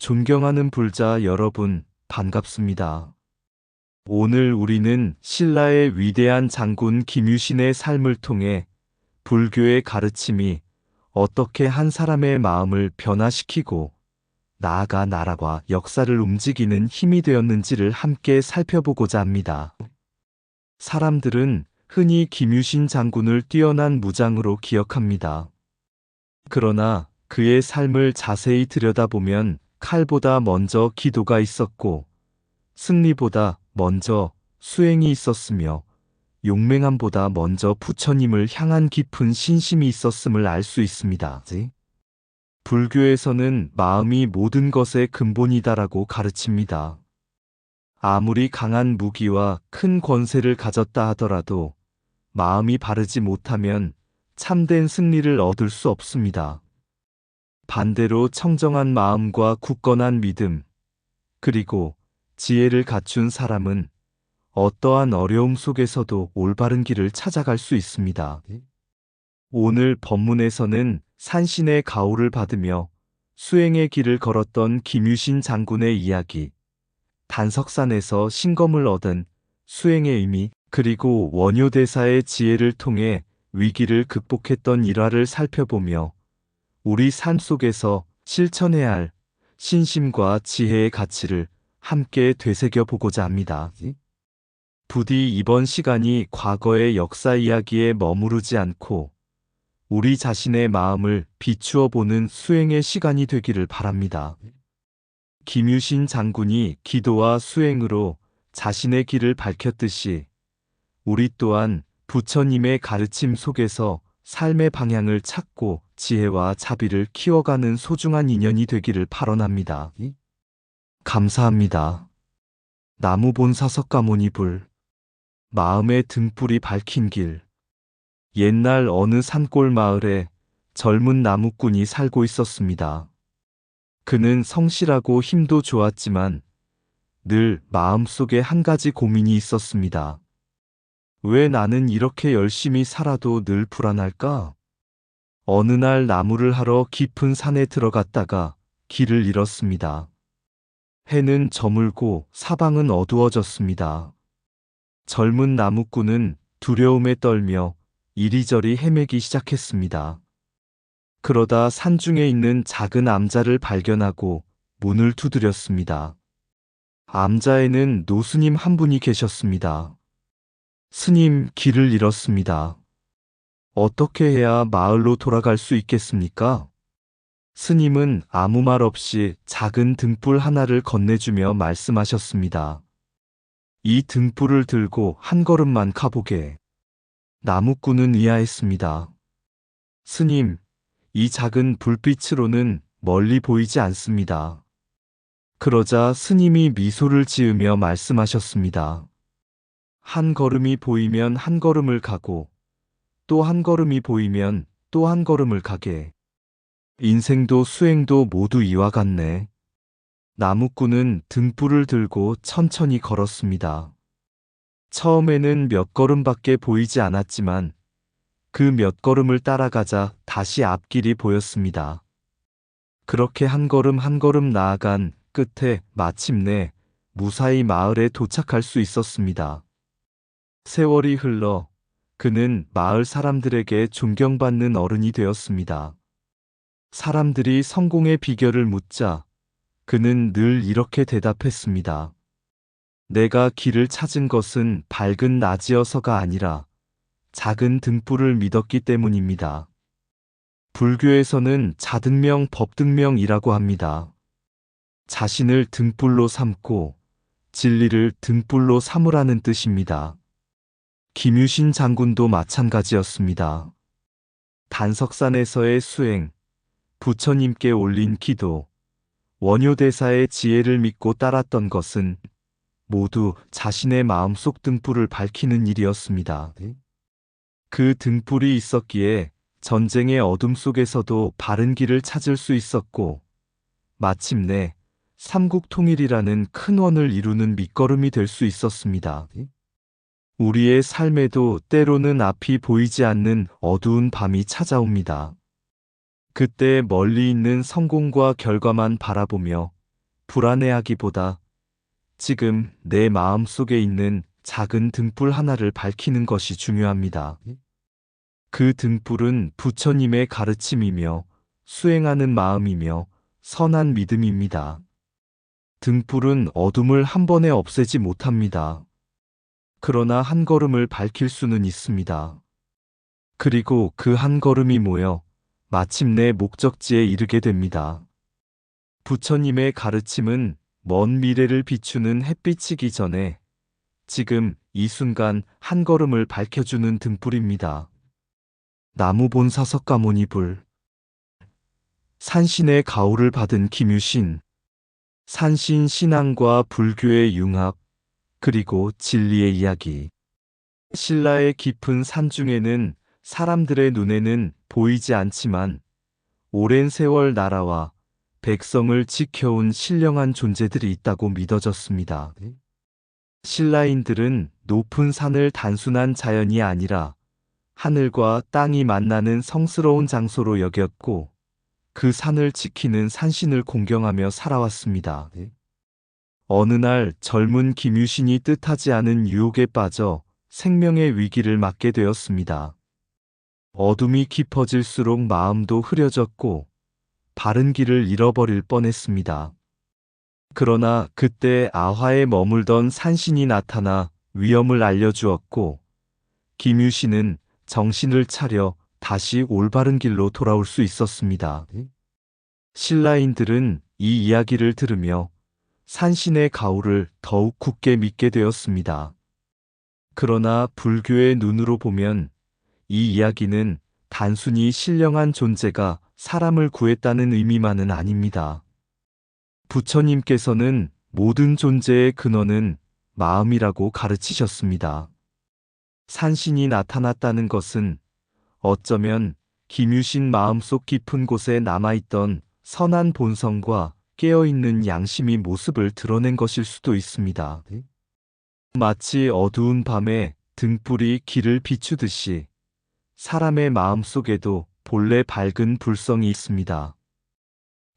존경하는 불자 여러분, 반갑습니다. 오늘 우리는 신라의 위대한 장군 김유신의 삶을 통해 불교의 가르침이 어떻게 한 사람의 마음을 변화시키고 나아가 나라와 역사를 움직이는 힘이 되었는지를 함께 살펴보고자 합니다. 사람들은 흔히 김유신 장군을 뛰어난 무장으로 기억합니다. 그러나 그의 삶을 자세히 들여다보면 칼보다 먼저 기도가 있었고 승리보다 먼저 수행이 있었으며 용맹함보다 먼저 부처님을 향한 깊은 신심이 있었음을 알 수 있습니다. 불교에서는 마음이 모든 것의 근본이다라고 가르칩니다. 아무리 강한 무기와 큰 권세를 가졌다 하더라도 마음이 바르지 못하면 참된 승리를 얻을 수 없습니다. 반대로 청정한 마음과 굳건한 믿음, 그리고 지혜를 갖춘 사람은 어떠한 어려움 속에서도 올바른 길을 찾아갈 수 있습니다. 오늘 법문에서는 산신의 가호를 받으며 수행의 길을 걸었던 김유신 장군의 이야기, 단석산에서 신검을 얻은 수행의 의미, 그리고 원효대사의 지혜를 통해 위기를 극복했던 일화를 살펴보며 우리 삶 속에서 실천해야 할 신심과 지혜의 가치를 함께 되새겨 보고자 합니다. 부디 이번 시간이 과거의 역사 이야기에 머무르지 않고 우리 자신의 마음을 비추어 보는 수행의 시간이 되기를 바랍니다. 김유신 장군이 기도와 수행으로 자신의 길을 밝혔듯이 우리 또한 부처님의 가르침 속에서 삶의 방향을 찾고 지혜와 자비를 키워가는 소중한 인연이 되기를 발언합니다. 감사합니다. 나무본사석가모니불 마음의 등불이 밝힌 길. 옛날 어느 산골 마을에 젊은 나무꾼이 살고 있었습니다. 그는 성실하고 힘도 좋았지만 늘 마음속에 한 가지 고민이 있었습니다. 왜 나는 이렇게 열심히 살아도 늘 불안할까? 어느 날 나무를 하러 깊은 산에 들어갔다가 길을 잃었습니다. 해는 저물고 사방은 어두워졌습니다. 젊은 나무꾼은 두려움에 떨며 이리저리 헤매기 시작했습니다. 그러다 산중에 있는 작은 암자를 발견하고 문을 두드렸습니다. 암자에는 노스님 한 분이 계셨습니다. 스님, 길을 잃었습니다. 어떻게 해야 마을로 돌아갈 수 있겠습니까? 스님은 아무 말 없이 작은 등불 하나를 건네주며 말씀하셨습니다. 이 등불을 들고 한 걸음만 가보게. 나무꾼은 의아했습니다. 스님, 이 작은 불빛으로는 멀리 보이지 않습니다. 그러자 스님이 미소를 지으며 말씀하셨습니다. 한 걸음이 보이면 한 걸음을 가고 또 한 걸음이 보이면 또 한 걸음을 가게. 인생도 수행도 모두 이와 같네. 나무꾼은 등불을 들고 천천히 걸었습니다. 처음에는 몇 걸음밖에 보이지 않았지만 그 몇 걸음을 따라가자 다시 앞길이 보였습니다. 그렇게 한 걸음 한 걸음 나아간 끝에 마침내 무사히 마을에 도착할 수 있었습니다. 세월이 흘러 그는 마을 사람들에게 존경받는 어른이 되었습니다. 사람들이 성공의 비결을 묻자 그는 늘 이렇게 대답했습니다. 내가 길을 찾은 것은 밝은 낮이어서가 아니라 작은 등불을 믿었기 때문입니다. 불교에서는 자등명 법등명이라고 합니다. 자신을 등불로 삼고 진리를 등불로 삼으라는 뜻입니다. 김유신 장군도 마찬가지였습니다. 단석산에서의 수행, 부처님께 올린 기도, 원효대사의 지혜를 믿고 따랐던 것은 모두 자신의 마음속 등불을 밝히는 일이었습니다. 그 등불이 있었기에 전쟁의 어둠 속에서도 바른 길을 찾을 수 있었고 마침내 삼국통일이라는 큰 원을 이루는 밑거름이 될 수 있었습니다. 우리의 삶에도 때로는 앞이 보이지 않는 어두운 밤이 찾아옵니다. 그때 멀리 있는 성공과 결과만 바라보며 불안해하기보다 지금 내 마음 속에 있는 작은 등불 하나를 밝히는 것이 중요합니다. 그 등불은 부처님의 가르침이며 수행하는 마음이며 선한 믿음입니다. 등불은 어둠을 한 번에 없애지 못합니다. 그러나 한 걸음을 밝힐 수는 있습니다. 그리고 그 한 걸음이 모여 마침내 목적지에 이르게 됩니다. 부처님의 가르침은 먼 미래를 비추는 햇빛이기 전에 지금 이 순간 한 걸음을 밝혀주는 등불입니다. 나무본사석가모니불. 산신의 가호를 받은 김유신. 산신 신앙과 불교의 융합, 그리고 진리의 이야기. 신라의 깊은 산 중에는 사람들의 눈에는 보이지 않지만 오랜 세월 나라와 백성을 지켜온 신령한 존재들이 있다고 믿어졌습니다. 신라인들은 높은 산을 단순한 자연이 아니라 하늘과 땅이 만나는 성스러운 장소로 여겼고 그 산을 지키는 산신을 공경하며 살아왔습니다. 어느 날 젊은 김유신이 뜻하지 않은 유혹에 빠져 생명의 위기를 맞게 되었습니다. 어둠이 깊어질수록 마음도 흐려졌고 바른 길을 잃어버릴 뻔했습니다. 그러나 그때 아화에 머물던 산신이 나타나 위험을 알려주었고 김유신은 정신을 차려 다시 올바른 길로 돌아올 수 있었습니다. 신라인들은 이 이야기를 들으며 산신의 가호를 더욱 굳게 믿게 되었습니다. 그러나 불교의 눈으로 보면 이 이야기는 단순히 신령한 존재가 사람을 구했다는 의미만은 아닙니다. 부처님께서는 모든 존재의 근원은 마음이라고 가르치셨습니다. 산신이 나타났다는 것은 어쩌면 김유신 마음속 깊은 곳에 남아있던 선한 본성과 깨어있는 양심이 모습을 드러낸 것일 수도 있습니다. 마치 어두운 밤에 등불이 길을 비추듯이 사람의 마음 속에도 본래 밝은 불성이 있습니다.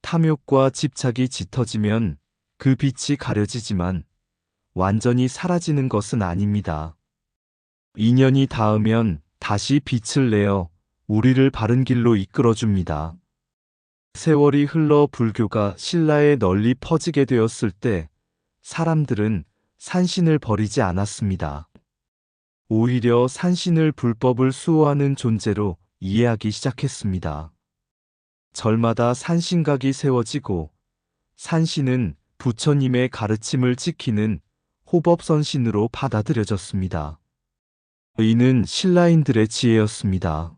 탐욕과 집착이 짙어지면 그 빛이 가려지지만 완전히 사라지는 것은 아닙니다. 인연이 닿으면 다시 빛을 내어 우리를 바른 길로 이끌어줍니다. 세월이 흘러 불교가 신라에 널리 퍼지게 되었을 때 사람들은 산신을 버리지 않았습니다. 오히려 산신을 불법을 수호하는 존재로 이해하기 시작했습니다. 절마다 산신각이 세워지고 산신은 부처님의 가르침을 지키는 호법선신으로 받아들여졌습니다. 이는 신라인들의 지혜였습니다.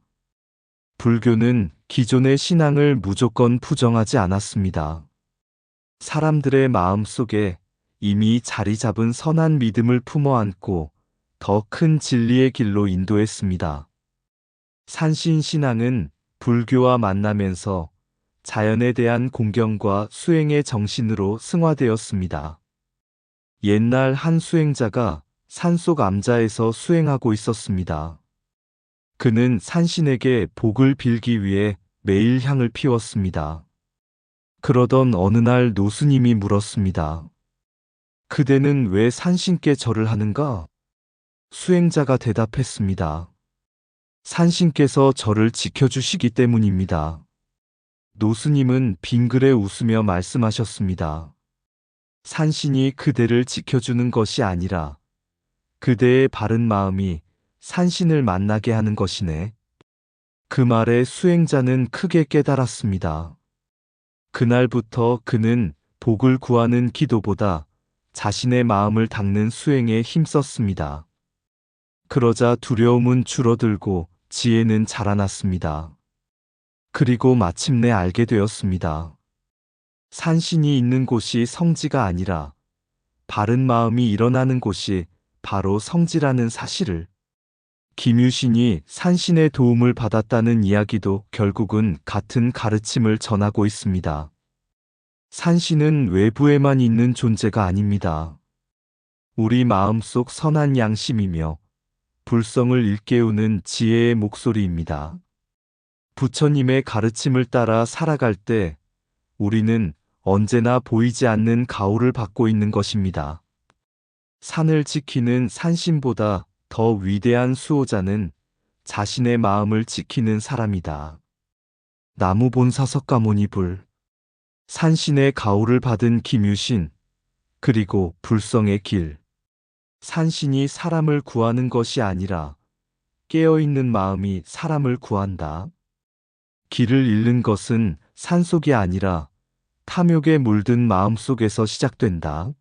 불교는 기존의 신앙을 무조건 부정하지 않았습니다. 사람들의 마음 속에 이미 자리 잡은 선한 믿음을 품어 안고 더 큰 진리의 길로 인도했습니다. 산신 신앙은 불교와 만나면서 자연에 대한 공경과 수행의 정신으로 승화되었습니다. 옛날 한 수행자가 산속 암자에서 수행하고 있었습니다. 그는 산신에게 복을 빌기 위해 매일 향을 피웠습니다. 그러던 어느 날 노스님이 물었습니다. 그대는 왜 산신께 절을 하는가? 수행자가 대답했습니다. 산신께서 저를 지켜주시기 때문입니다. 노스님은 빙그레 웃으며 말씀하셨습니다. 산신이 그대를 지켜주는 것이 아니라 그대의 바른 마음이 산신을 만나게 하는 것이네. 그 말에 수행자는 크게 깨달았습니다. 그날부터 그는 복을 구하는 기도보다 자신의 마음을 닦는 수행에 힘썼습니다. 그러자 두려움은 줄어들고 지혜는 자라났습니다. 그리고 마침내 알게 되었습니다. 산신이 있는 곳이 성지가 아니라 바른 마음이 일어나는 곳이 바로 성지라는 사실을. 김유신이 산신의 도움을 받았다는 이야기도 결국은 같은 가르침을 전하고 있습니다. 산신은 외부에만 있는 존재가 아닙니다. 우리 마음속 선한 양심이며 불성을 일깨우는 지혜의 목소리입니다. 부처님의 가르침을 따라 살아갈 때 우리는 언제나 보이지 않는 가호를 받고 있는 것입니다. 산을 지키는 산신보다 더 위대한 수호자는 자신의 마음을 지키는 사람이다. 나무본사석가모니불. 산신의 가호를 받은 김유신, 그리고 불성의 길. 산신이 사람을 구하는 것이 아니라 깨어있는 마음이 사람을 구한다. 길을 잃는 것은 산속이 아니라 탐욕에 물든 마음속에서 시작된다.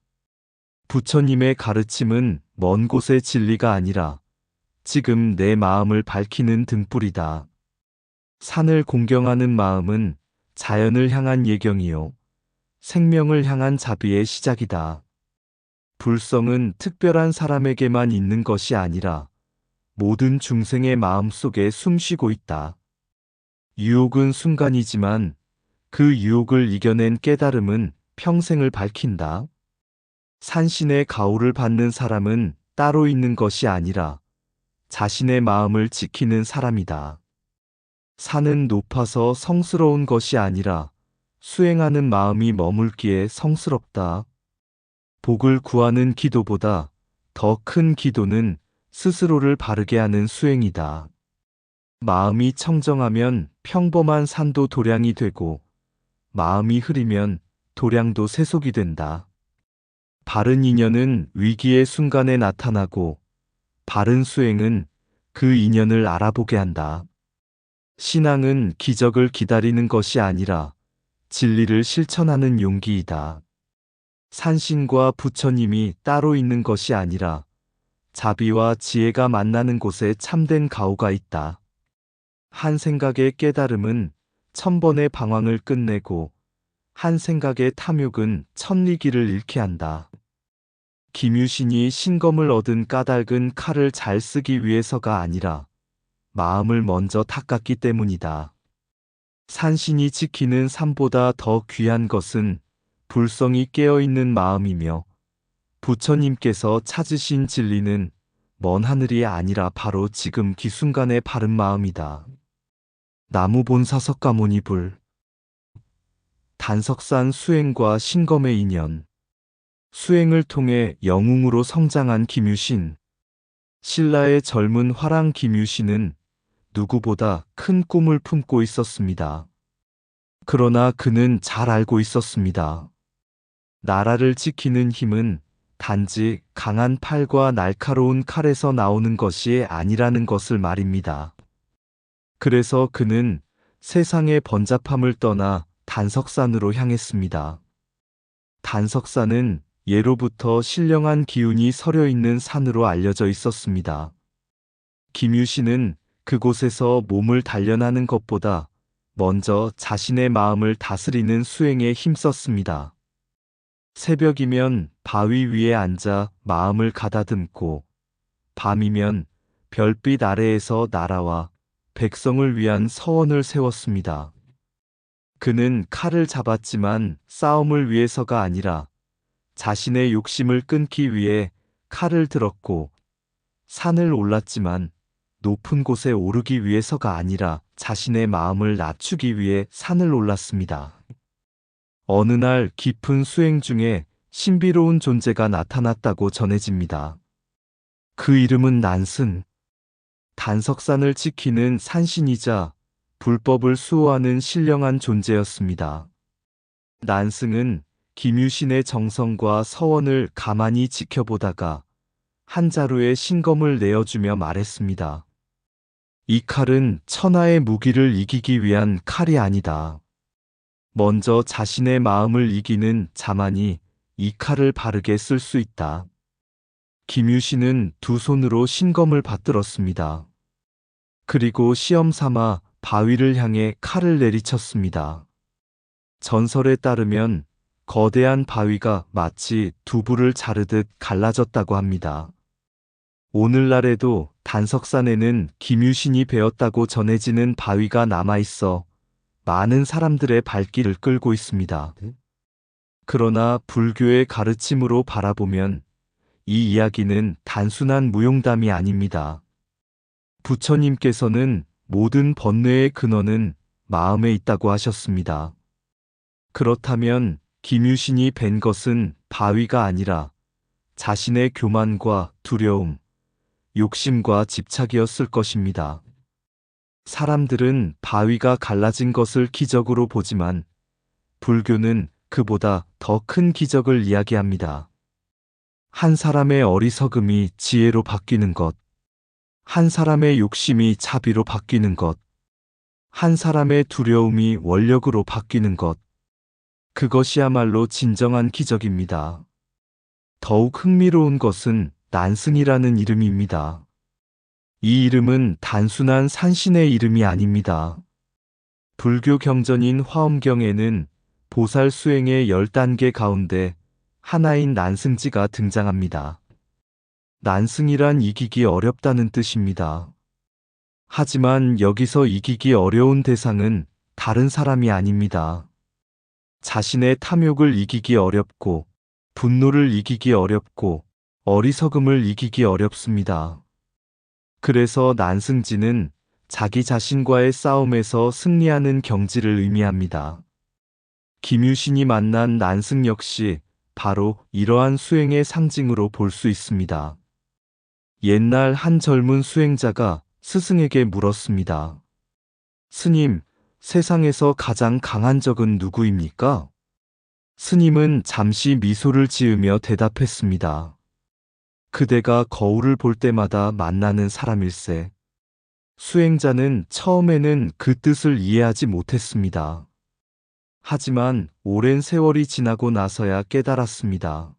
부처님의 가르침은 먼 곳의 진리가 아니라 지금 내 마음을 밝히는 등불이다. 산을 공경하는 마음은 자연을 향한 예경이요, 생명을 향한 자비의 시작이다. 불성은 특별한 사람에게만 있는 것이 아니라 모든 중생의 마음 속에 숨쉬고 있다. 유혹은 순간이지만 그 유혹을 이겨낸 깨달음은 평생을 밝힌다. 산신의 가호를 받는 사람은 따로 있는 것이 아니라 자신의 마음을 지키는 사람이다. 산은 높아서 성스러운 것이 아니라 수행하는 마음이 머물기에 성스럽다. 복을 구하는 기도보다 더 큰 기도는 스스로를 바르게 하는 수행이다. 마음이 청정하면 평범한 산도 도량이 되고, 마음이 흐리면 도량도 세속이 된다. 바른 인연은 위기의 순간에 나타나고, 바른 수행은 그 인연을 알아보게 한다. 신앙은 기적을 기다리는 것이 아니라 진리를 실천하는 용기이다. 산신과 부처님이 따로 있는 것이 아니라 자비와 지혜가 만나는 곳에 참된 가호가 있다. 한 생각의 깨달음은 1000번의 방황을 끝내고 한 생각의 탐욕은 1000리기를 잃게 한다. 김유신이 신검을 얻은 까닭은 칼을 잘 쓰기 위해서가 아니라 마음을 먼저 닦았기 때문이다. 산신이 지키는 산보다 더 귀한 것은 불성이 깨어있는 마음이며, 부처님께서 찾으신 진리는 먼 하늘이 아니라 바로 지금 기순간의 바른 마음이다. 나무본사석가모니불. 단석산 수행과 신검의 인연. 수행을 통해 영웅으로 성장한 김유신. 신라의 젊은 화랑 김유신은 누구보다 큰 꿈을 품고 있었습니다. 그러나 그는 잘 알고 있었습니다. 나라를 지키는 힘은 단지 강한 팔과 날카로운 칼에서 나오는 것이 아니라는 것을 말입니다. 그래서 그는 세상의 번잡함을 떠나 단석산으로 향했습니다. 단석산은 예로부터 신령한 기운이 서려 있는 산으로 알려져 있었습니다. 김유신은 그곳에서 몸을 단련하는 것보다 먼저 자신의 마음을 다스리는 수행에 힘썼습니다. 새벽이면 바위 위에 앉아 마음을 가다듬고, 밤이면 별빛 아래에서 나라와 백성을 위한 서원을 세웠습니다. 그는 칼을 잡았지만 싸움을 위해서가 아니라 자신의 욕심을 끊기 위해 칼을 들었고, 산을 올랐지만 높은 곳에 오르기 위해서가 아니라 자신의 마음을 낮추기 위해 산을 올랐습니다. 어느 날 깊은 수행 중에 신비로운 존재가 나타났다고 전해집니다. 그 이름은 난승. 단석산을 지키는 산신이자 불법을 수호하는 신령한 존재였습니다. 난승은 김유신의 정성과 서원을 가만히 지켜보다가 한 자루의 신검을 내어주며 말했습니다. 이 칼은 천하의 무기를 이기기 위한 칼이 아니다. 먼저 자신의 마음을 이기는 자만이 이 칼을 바르게 쓸 수 있다. 김유신은 두 손으로 신검을 받들었습니다. 그리고 시험 삼아 바위를 향해 칼을 내리쳤습니다. 전설에 따르면 거대한 바위가 마치 두부를 자르듯 갈라졌다고 합니다. 오늘날에도 단석산에는 김유신이 베었다고 전해지는 바위가 남아있어 많은 사람들의 발길을 끌고 있습니다. 그러나 불교의 가르침으로 바라보면 이 이야기는 단순한 무용담이 아닙니다. 부처님께서는 모든 번뇌의 근원은 마음에 있다고 하셨습니다. 그렇다면 김유신이 벤 것은 바위가 아니라 자신의 교만과 두려움, 욕심과 집착이었을 것입니다. 사람들은 바위가 갈라진 것을 기적으로 보지만 불교는 그보다 더 큰 기적을 이야기합니다. 한 사람의 어리석음이 지혜로 바뀌는 것, 한 사람의 욕심이 자비로 바뀌는 것, 한 사람의 두려움이 원력으로 바뀌는 것, 그것이야말로 진정한 기적입니다. 더욱 흥미로운 것은 난승이라는 이름입니다. 이 이름은 단순한 산신의 이름이 아닙니다. 불교 경전인 화엄경에는 보살 수행의 10단계 가운데 하나인 난승지가 등장합니다. 난승이란 이기기 어렵다는 뜻입니다. 하지만 여기서 이기기 어려운 대상은 다른 사람이 아닙니다. 자신의 탐욕을 이기기 어렵고, 분노를 이기기 어렵고, 어리석음을 이기기 어렵습니다. 그래서 난승지는 자기 자신과의 싸움에서 승리하는 경지를 의미합니다. 김유신이 만난 난승 역시 바로 이러한 수행의 상징으로 볼 수 있습니다. 옛날 한 젊은 수행자가 스승에게 물었습니다. 스님, 세상에서 가장 강한 적은 누구입니까? 스님은 잠시 미소를 지으며 대답했습니다. 그대가 거울을 볼 때마다 만나는 사람일세. 수행자는 처음에는 그 뜻을 이해하지 못했습니다. 하지만 오랜 세월이 지나고 나서야 깨달았습니다.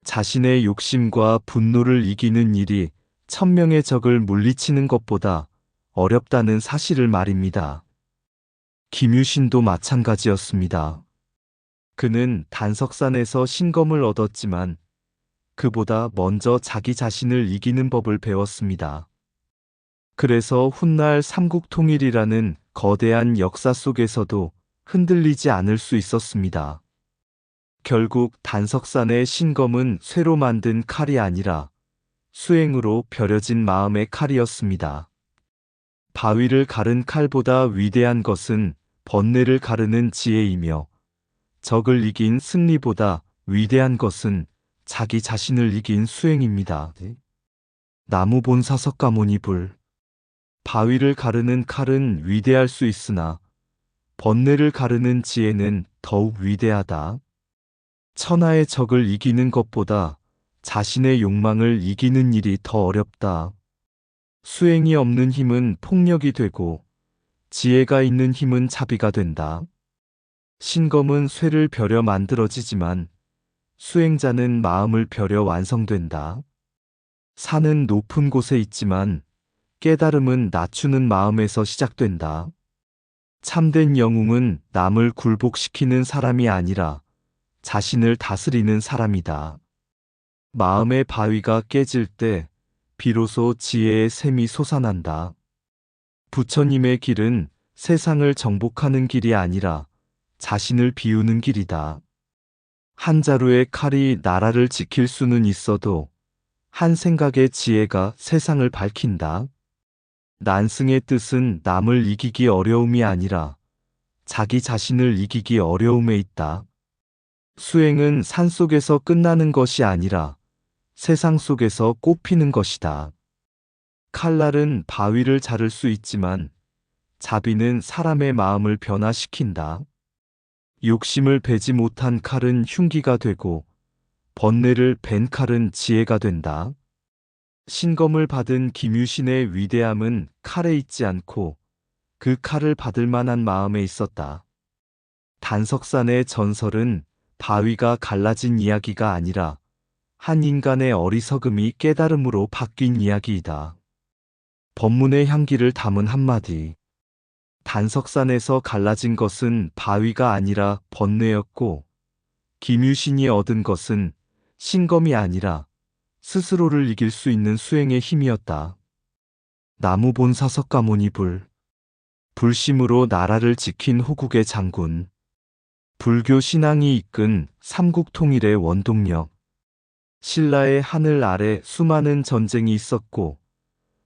자신의 욕심과 분노를 이기는 일이 1000명의 적을 물리치는 것보다 어렵다는 사실을 말입니다. 김유신도 마찬가지였습니다. 그는 단석산에서 신검을 얻었지만 그보다 먼저 자기 자신을 이기는 법을 배웠습니다. 그래서 훗날 삼국통일이라는 거대한 역사 속에서도 흔들리지 않을 수 있었습니다. 결국 단석산의 신검은 쇠로 만든 칼이 아니라 수행으로 벼려진 마음의 칼이었습니다. 바위를 가른 칼보다 위대한 것은 번뇌를 가르는 지혜이며 적을 이긴 승리보다 위대한 것은 자기 자신을 이긴 수행입니다. 나무본사석가모니불. 바위를 가르는 칼은 위대할 수 있으나 번뇌를 가르는 지혜는 더욱 위대하다. 천하의 적을 이기는 것보다 자신의 욕망을 이기는 일이 더 어렵다. 수행이 없는 힘은 폭력이 되고 지혜가 있는 힘은 자비가 된다. 신검은 쇠를 벼려 만들어지지만 수행자는 마음을 벼려 완성된다. 산은 높은 곳에 있지만 깨달음은 낮추는 마음에서 시작된다. 참된 영웅은 남을 굴복시키는 사람이 아니라 자신을 다스리는 사람이다. 마음의 바위가 깨질 때 비로소 지혜의 샘이 솟아난다. 부처님의 길은 세상을 정복하는 길이 아니라 자신을 비우는 길이다. 한 자루의 칼이 나라를 지킬 수는 있어도 한 생각의 지혜가 세상을 밝힌다. 난승의 뜻은 남을 이기기 어려움이 아니라 자기 자신을 이기기 어려움에 있다. 수행은 산속에서 끝나는 것이 아니라 세상 속에서 꽃피는 것이다. 칼날은 바위를 자를 수 있지만 자비는 사람의 마음을 변화시킨다. 욕심을 베지 못한 칼은 흉기가 되고 번뇌를 벤 칼은 지혜가 된다. 신검을 받은 김유신의 위대함은 칼에 있지 않고 그 칼을 받을 만한 마음에 있었다. 단석산의 전설은 바위가 갈라진 이야기가 아니라 한 인간의 어리석음이 깨달음으로 바뀐 이야기이다. 법문의 향기를 담은 한마디. 단석산에서 갈라진 것은 바위가 아니라 번뇌였고 김유신이 얻은 것은 신검이 아니라 스스로를 이길 수 있는 수행의 힘이었다. 나무본사석가모니불. 불심으로 나라를 지킨 호국의 장군. 불교 신앙이 이끈 삼국통일의 원동력. 신라의 하늘 아래 수많은 전쟁이 있었고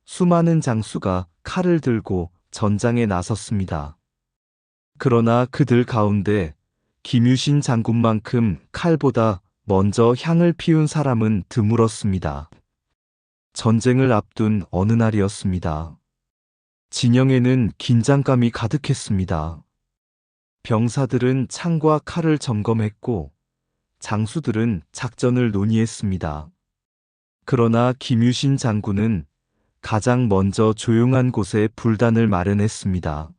수많은 장수가 칼을 들고 전장에 나섰습니다. 그러나 그들 가운데 김유신 장군만큼 칼보다 먼저 향을 피운 사람은 드물었습니다. 전쟁을 앞둔 어느 날이었습니다. 진영에는 긴장감이 가득했습니다. 병사들은 창과 칼을 점검했고 장수들은 작전을 논의했습니다. 그러나 김유신 장군은 가장 먼저 조용한 곳에 불단을 마련했습니다.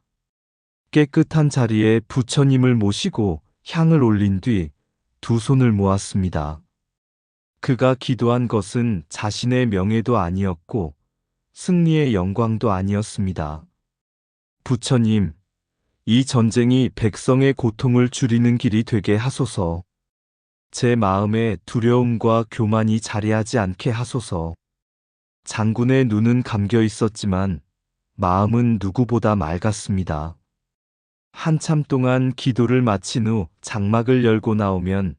깨끗한 자리에 부처님을 모시고 향을 올린 뒤 두 손을 모았습니다. 그가 기도한 것은 자신의 명예도 아니었고 승리의 영광도 아니었습니다. 부처님, 이 전쟁이 백성의 고통을 줄이는 길이 되게 하소서. 제 마음에 두려움과 교만이 자리하지 않게 하소서. 장군의 눈은 감겨 있었지만 마음은 누구보다 맑았습니다. 한참 동안 기도를 마친 후 장막을 열고 나오면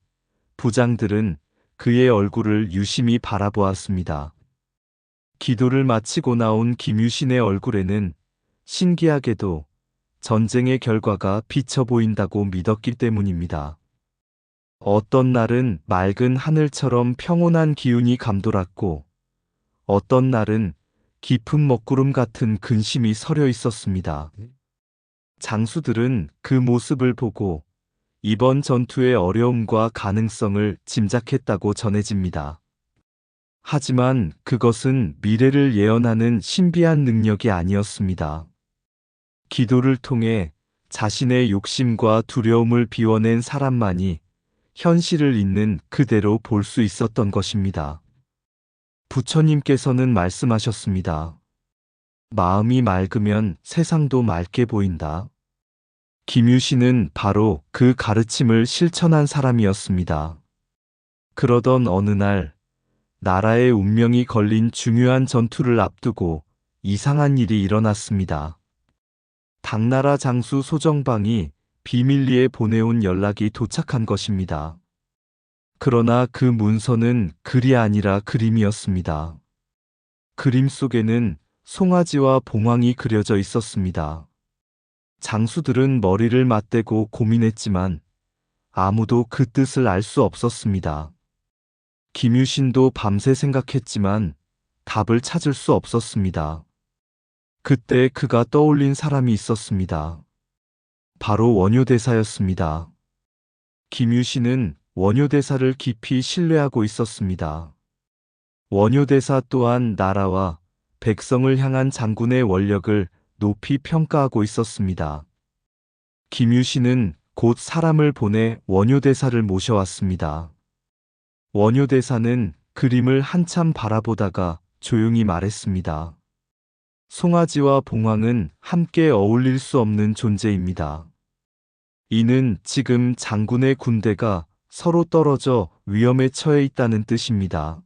부장들은 그의 얼굴을 유심히 바라보았습니다. 기도를 마치고 나온 김유신의 얼굴에는 신기하게도 전쟁의 결과가 비쳐 보인다고 믿었기 때문입니다. 어떤 날은 맑은 하늘처럼 평온한 기운이 감돌았고 어떤 날은 깊은 먹구름 같은 근심이 서려 있었습니다. 장수들은 그 모습을 보고 이번 전투의 어려움과 가능성을 짐작했다고 전해집니다. 하지만 그것은 미래를 예언하는 신비한 능력이 아니었습니다. 기도를 통해 자신의 욕심과 두려움을 비워낸 사람만이 현실을 있는 그대로 볼 수 있었던 것입니다. 부처님께서는 말씀하셨습니다. 마음이 맑으면 세상도 맑게 보인다. 김유신은 바로 그 가르침을 실천한 사람이었습니다. 그러던 어느 날, 나라의 운명이 걸린 중요한 전투를 앞두고 이상한 일이 일어났습니다. 당나라 장수 소정방이 비밀리에 보내온 연락이 도착한 것입니다. 그러나 그 문서는 글이 아니라 그림이었습니다. 그림 속에는 송아지와 봉황이 그려져 있었습니다. 장수들은 머리를 맞대고 고민했지만 아무도 그 뜻을 알 수 없었습니다. 김유신도 밤새 생각했지만 답을 찾을 수 없었습니다. 그때 그가 떠올린 사람이 있었습니다. 바로 원효대사였습니다. 김유신은 원효대사를 깊이 신뢰하고 있었습니다. 원효대사 또한 나라와 백성을 향한 장군의 원력을 높이 평가하고 있었습니다. 김유신은 곧 사람을 보내 원효대사를 모셔왔습니다. 원효대사는 그림을 한참 바라보다가 조용히 말했습니다. 송아지와 봉황은 함께 어울릴 수 없는 존재입니다. 이는 지금 장군의 군대가 서로 떨어져 위험에 처해 있다는 뜻입니다.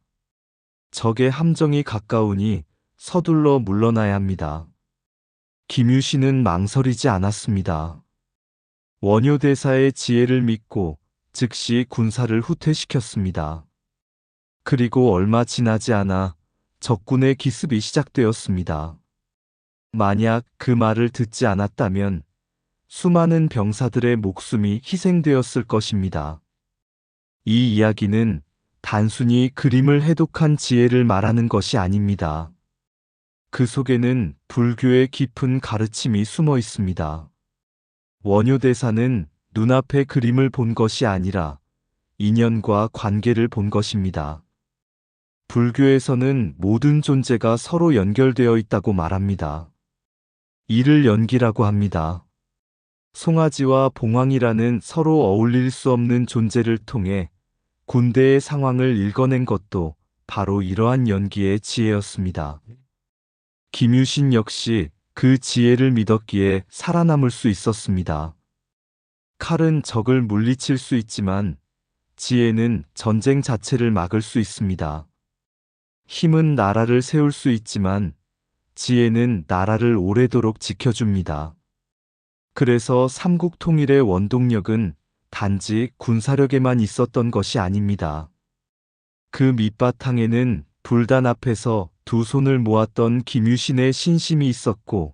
적의 함정이 가까우니 서둘러 물러나야 합니다. 김유신은 망설이지 않았습니다. 원효대사의 지혜를 믿고 즉시 군사를 후퇴시켰습니다. 그리고 얼마 지나지 않아 적군의 기습이 시작되었습니다. 만약 그 말을 듣지 않았다면 수많은 병사들의 목숨이 희생되었을 것입니다. 이 이야기는 단순히 그림을 해독한 지혜를 말하는 것이 아닙니다. 그 속에는 불교의 깊은 가르침이 숨어 있습니다. 원효대사는 눈앞의 그림을 본 것이 아니라 인연과 관계를 본 것입니다. 불교에서는 모든 존재가 서로 연결되어 있다고 말합니다. 이를 연기라고 합니다. 송아지와 봉황이라는 서로 어울릴 수 없는 존재를 통해 군대의 상황을 읽어낸 것도 바로 이러한 연기의 지혜였습니다. 김유신 역시 그 지혜를 믿었기에 살아남을 수 있었습니다. 칼은 적을 물리칠 수 있지만 지혜는 전쟁 자체를 막을 수 있습니다. 힘은 나라를 세울 수 있지만 지혜는 나라를 오래도록 지켜줍니다. 그래서 삼국 통일의 원동력은 단지 군사력에만 있었던 것이 아닙니다. 그 밑바탕에는 불단 앞에서 두 손을 모았던 김유신의 신심이 있었고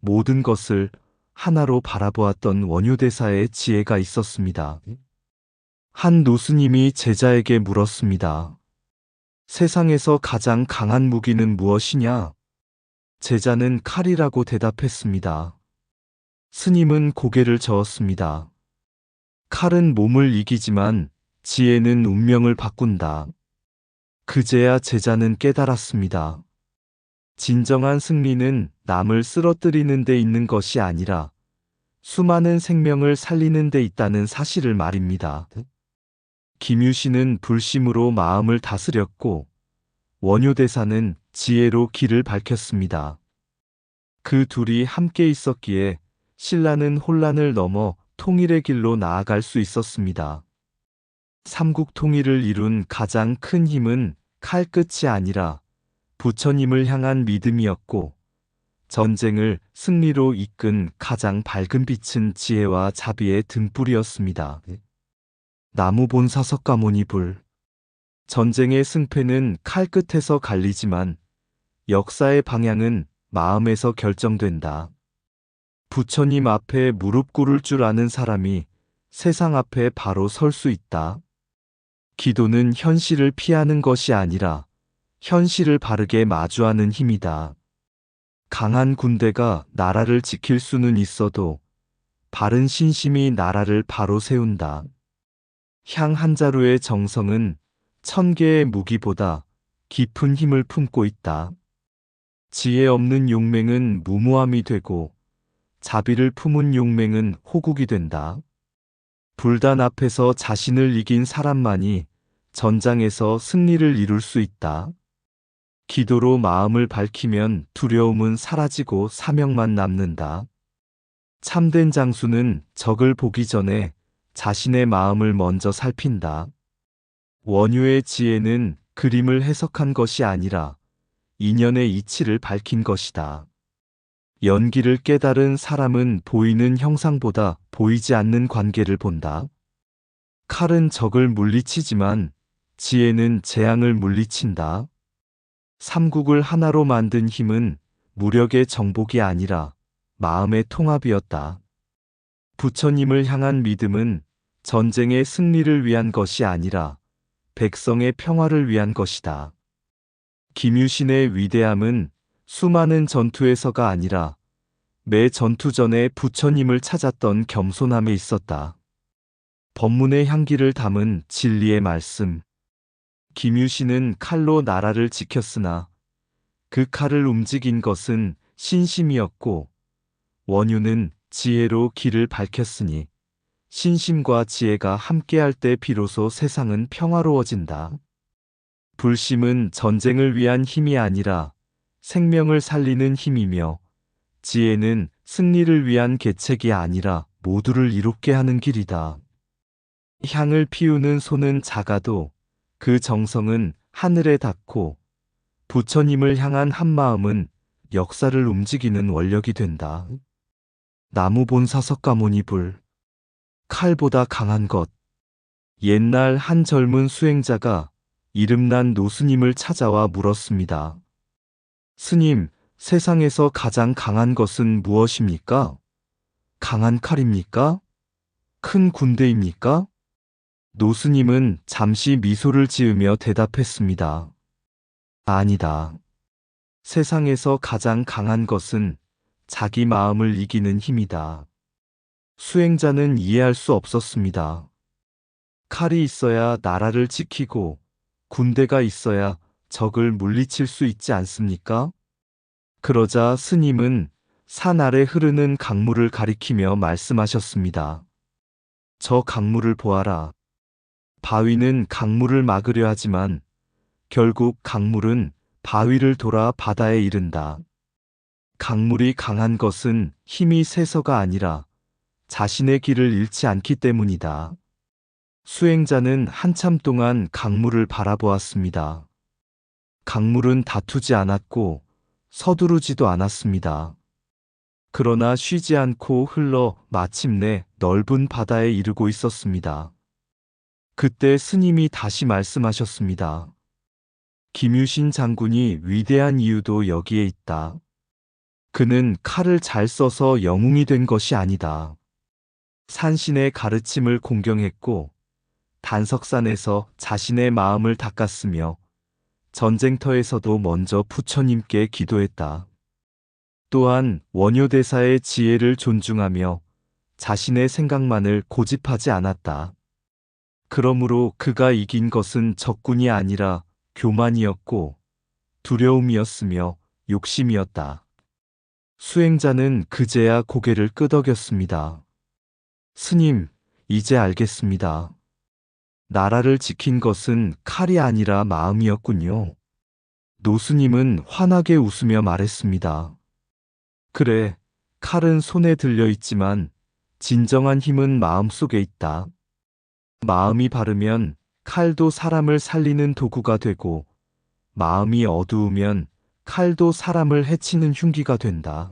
모든 것을 하나로 바라보았던 원효대사의 지혜가 있었습니다. 한 노스님이 제자에게 물었습니다. 세상에서 가장 강한 무기는 무엇이냐? 제자는 칼이라고 대답했습니다. 스님은 고개를 저었습니다. 칼은 몸을 이기지만 지혜는 운명을 바꾼다. 그제야 제자는 깨달았습니다. 진정한 승리는 남을 쓰러뜨리는 데 있는 것이 아니라 수많은 생명을 살리는 데 있다는 사실을 말입니다. 김유신은 불심으로 마음을 다스렸고 원효대사는 지혜로 길을 밝혔습니다. 그 둘이 함께 있었기에 신라는 혼란을 넘어 통일의 길로 나아갈 수 있었습니다. 삼국 통일을 이룬 가장 큰 힘은 칼끝이 아니라 부처님을 향한 믿음이었고, 전쟁을 승리로 이끈 가장 밝은 빛은 지혜와 자비의 등불이었습니다. 나무본사석가모니불. 전쟁의 승패는 칼끝에서 갈리지만 역사의 방향은 마음에서 결정된다. 부처님 앞에 무릎 꿇을 줄 아는 사람이 세상 앞에 바로 설 수 있다. 기도는 현실을 피하는 것이 아니라 현실을 바르게 마주하는 힘이다. 강한 군대가 나라를 지킬 수는 있어도 바른 신심이 나라를 바로 세운다. 향 한 자루의 정성은 1000개의 무기보다 깊은 힘을 품고 있다. 지혜 없는 용맹은 무모함이 되고 자비를 품은 용맹은 호국이 된다. 불단 앞에서 자신을 이긴 사람만이 전장에서 승리를 이룰 수 있다. 기도로 마음을 밝히면 두려움은 사라지고 사명만 남는다. 참된 장수는 적을 보기 전에 자신의 마음을 먼저 살핀다. 원효의 지혜는 그림을 해석한 것이 아니라 인연의 이치를 밝힌 것이다. 연기를 깨달은 사람은 보이는 형상보다 보이지 않는 관계를 본다. 칼은 적을 물리치지만 지혜는 재앙을 물리친다. 삼국을 하나로 만든 힘은 무력의 정복이 아니라 마음의 통합이었다. 부처님을 향한 믿음은 전쟁의 승리를 위한 것이 아니라 백성의 평화를 위한 것이다. 김유신의 위대함은 수많은 전투에서가 아니라 매 전투 전에 부처님을 찾았던 겸손함에 있었다. 법문의 향기를 담은 진리의 말씀. 김유신은 칼로 나라를 지켰으나 그 칼을 움직인 것은 신심이었고, 원효는 지혜로 길을 밝혔으니 신심과 지혜가 함께할 때 비로소 세상은 평화로워진다. 불심은 전쟁을 위한 힘이 아니라 생명을 살리는 힘이며, 지혜는 승리를 위한 계책이 아니라 모두를 이롭게 하는 길이다. 향을 피우는 손은 작아도 그 정성은 하늘에 닿고, 부처님을 향한 한마음은 역사를 움직이는 원력이 된다. 나무본사석가모니불. 칼보다 강한 것. 옛날 한 젊은 수행자가 이름난 노스님을 찾아와 물었습니다. 스님, 세상에서 가장 강한 것은 무엇입니까? 강한 칼입니까? 큰 군대입니까? 노스님은 잠시 미소를 지으며 대답했습니다. 아니다. 세상에서 가장 강한 것은 자기 마음을 이기는 힘이다. 수행자는 이해할 수 없었습니다. 칼이 있어야 나라를 지키고 군대가 있어야 적을 물리칠 수 있지 않습니까? 그러자 스님은 산 아래 흐르는 강물을 가리키며 말씀하셨습니다. 저 강물을 보아라. 바위는 강물을 막으려 하지만 결국 강물은 바위를 돌아 바다에 이른다. 강물이 강한 것은 힘이 세서가 아니라 자신의 길을 잃지 않기 때문이다. 수행자는 한참 동안 강물을 바라보았습니다. 강물은 다투지 않았고 서두르지도 않았습니다. 그러나 쉬지 않고 흘러 마침내 넓은 바다에 이르고 있었습니다. 그때 스님이 다시 말씀하셨습니다. 김유신 장군이 위대한 이유도 여기에 있다. 그는 칼을 잘 써서 영웅이 된 것이 아니다. 산신의 가르침을 공경했고 단석산에서 자신의 마음을 닦았으며 전쟁터에서도 먼저 부처님께 기도했다. 또한 원효대사의 지혜를 존중하며 자신의 생각만을 고집하지 않았다. 그러므로 그가 이긴 것은 적군이 아니라 교만이었고 두려움이었으며 욕심이었다. 수행자는 그제야 고개를 끄덕였습니다. 스님, 이제 알겠습니다. 나라를 지킨 것은 칼이 아니라 마음이었군요. 노스님은 환하게 웃으며 말했습니다. 그래, 칼은 손에 들려 있지만 진정한 힘은 마음속에 있다. 마음이 바르면 칼도 사람을 살리는 도구가 되고 마음이 어두우면 칼도 사람을 해치는 흉기가 된다.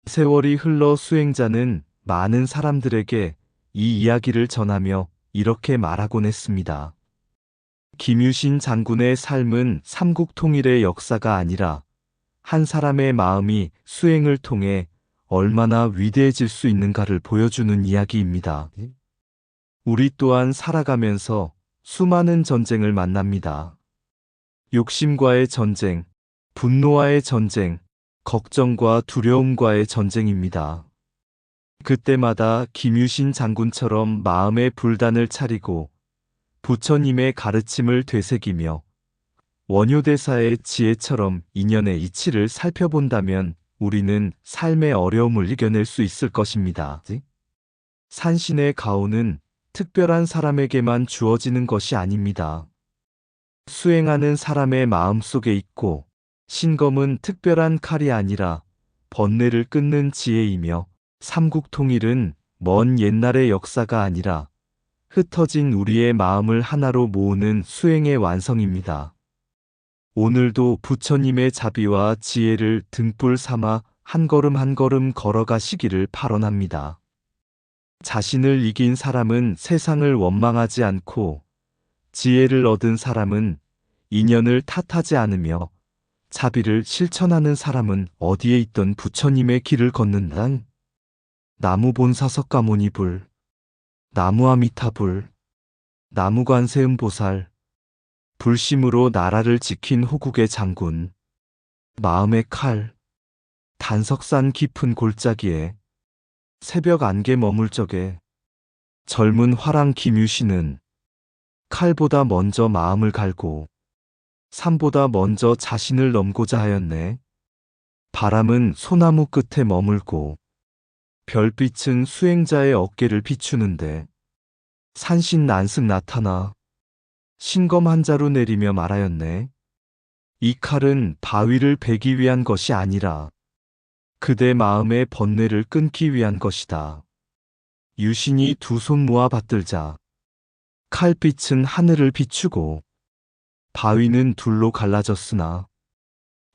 세월이 흘러 수행자는 많은 사람들에게 이 이야기를 전하며 이렇게 말하곤 했습니다. 김유신 장군의 삶은 삼국 통일의 역사가 아니라 한 사람의 마음이 수행을 통해 얼마나 위대해질 수 있는가를 보여주는 이야기입니다. 우리 또한 살아가면서 수많은 전쟁을 만납니다. 욕심과의 전쟁, 분노와의 전쟁, 걱정과 두려움과의 전쟁입니다. 그때마다 김유신 장군처럼 마음의 불단을 차리고 부처님의 가르침을 되새기며 원효대사의 지혜처럼 인연의 이치를 살펴본다면 우리는 삶의 어려움을 이겨낼 수 있을 것입니다. 산신의 가호는 특별한 사람에게만 주어지는 것이 아닙니다. 수행하는 사람의 마음 속에 있고 신검은 특별한 칼이 아니라 번뇌를 끊는 지혜이며 삼국통일은 먼 옛날의 역사가 아니라 흩어진 우리의 마음을 하나로 모으는 수행의 완성입니다. 오늘도 부처님의 자비와 지혜를 등불 삼아 한 걸음 한 걸음 걸어가시기를 발언합니다. 자신을 이긴 사람은 세상을 원망하지 않고 지혜를 얻은 사람은 인연을 탓하지 않으며 자비를 실천하는 사람은 어디에 있던 부처님의 길을 걷는다. 나무본사석가모니불, 나무아미타불, 나무관세음보살, 불심으로 나라를 지킨 호국의 장군, 마음의 칼, 단석산 깊은 골짜기에 새벽 안개 머물 적에 젊은 화랑 김유신은 칼보다 먼저 마음을 갈고 산보다 먼저 자신을 넘고자 하였네. 바람은 소나무 끝에 머물고 별빛은 수행자의 어깨를 비추는데 산신 난승 나타나 신검 한 자루 내리며 말하였네. 이 칼은 바위를 베기 위한 것이 아니라 그대 마음의 번뇌를 끊기 위한 것이다. 유신이 두 손 모아 받들자 칼빛은 하늘을 비추고 바위는 둘로 갈라졌으나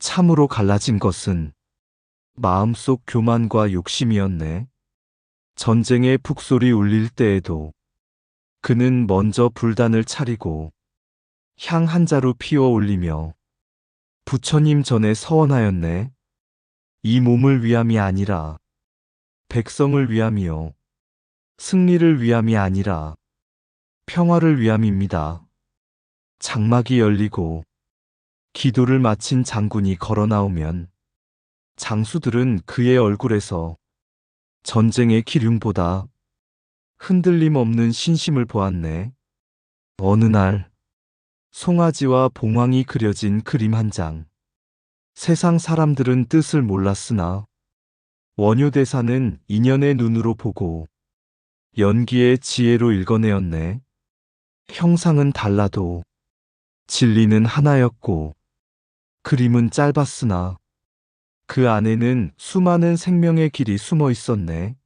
참으로 갈라진 것은 마음속 교만과 욕심이었네. 전쟁의 북소리 울릴 때에도 그는 먼저 불단을 차리고 향 한 자루 피워 올리며 부처님 전에 서원하였네. 이 몸을 위함이 아니라 백성을 위함이요. 승리를 위함이 아니라 평화를 위함입니다. 장막이 열리고 기도를 마친 장군이 걸어 나오면 장수들은 그의 얼굴에서 전쟁의 기륭보다 흔들림 없는 신심을 보았네. 어느 날 송아지와 봉황이 그려진 그림 한 장. 세상 사람들은 뜻을 몰랐으나 원효대사는 인연의 눈으로 보고 연기의 지혜로 읽어내었네. 형상은 달라도 진리는 하나였고 그림은 짧았으나 그 안에는 수많은 생명의 길이 숨어 있었네.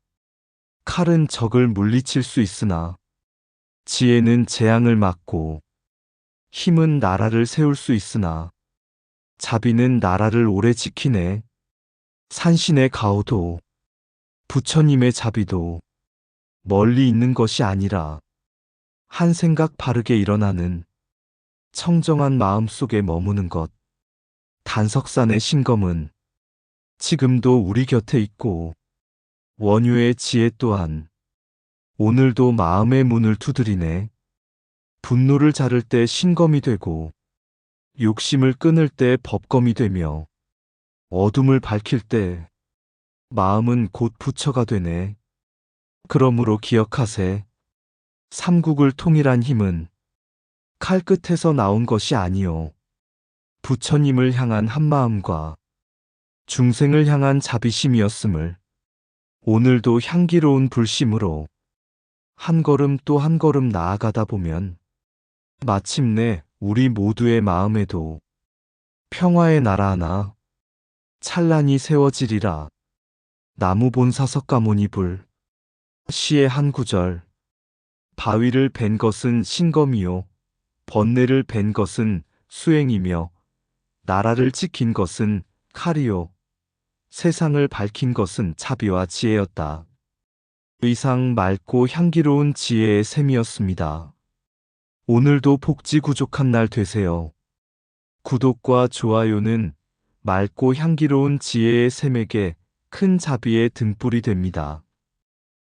칼은 적을 물리칠 수 있으나 지혜는 재앙을 막고 힘은 나라를 세울 수 있으나 자비는 나라를 오래 지키네. 산신의 가호도 부처님의 자비도 멀리 있는 것이 아니라 한 생각 바르게 일어나는 청정한 마음 속에 머무는 것. 단석산의 신검은 지금도 우리 곁에 있고 원효의 지혜 또한 오늘도 마음의 문을 두드리네. 분노를 자를 때 신검이 되고 욕심을 끊을 때 법검이 되며 어둠을 밝힐 때 마음은 곧 부처가 되네. 그러므로 기억하세. 삼국을 통일한 힘은 칼 끝에서 나온 것이 아니요. 부처님을 향한 한마음과 중생을 향한 자비심이었음을 오늘도 향기로운 불심으로 한 걸음 또 한 걸음 나아가다 보면 마침내 우리 모두의 마음에도 평화의 나라 하나 찬란히 세워지리라. 나무본사석가모니 불. 시의 한 구절. 바위를 벤 것은 신검이요. 번뇌를 벤 것은 수행이며 나라를 지킨 것은 칼이요. 세상을 밝힌 것은 자비와 지혜였다. 의상 맑고 향기로운 지혜의 샘이었습니다. 오늘도 복지 구족한 날 되세요. 구독과 좋아요는 맑고 향기로운 지혜의 샘에게 큰 자비의 등불이 됩니다.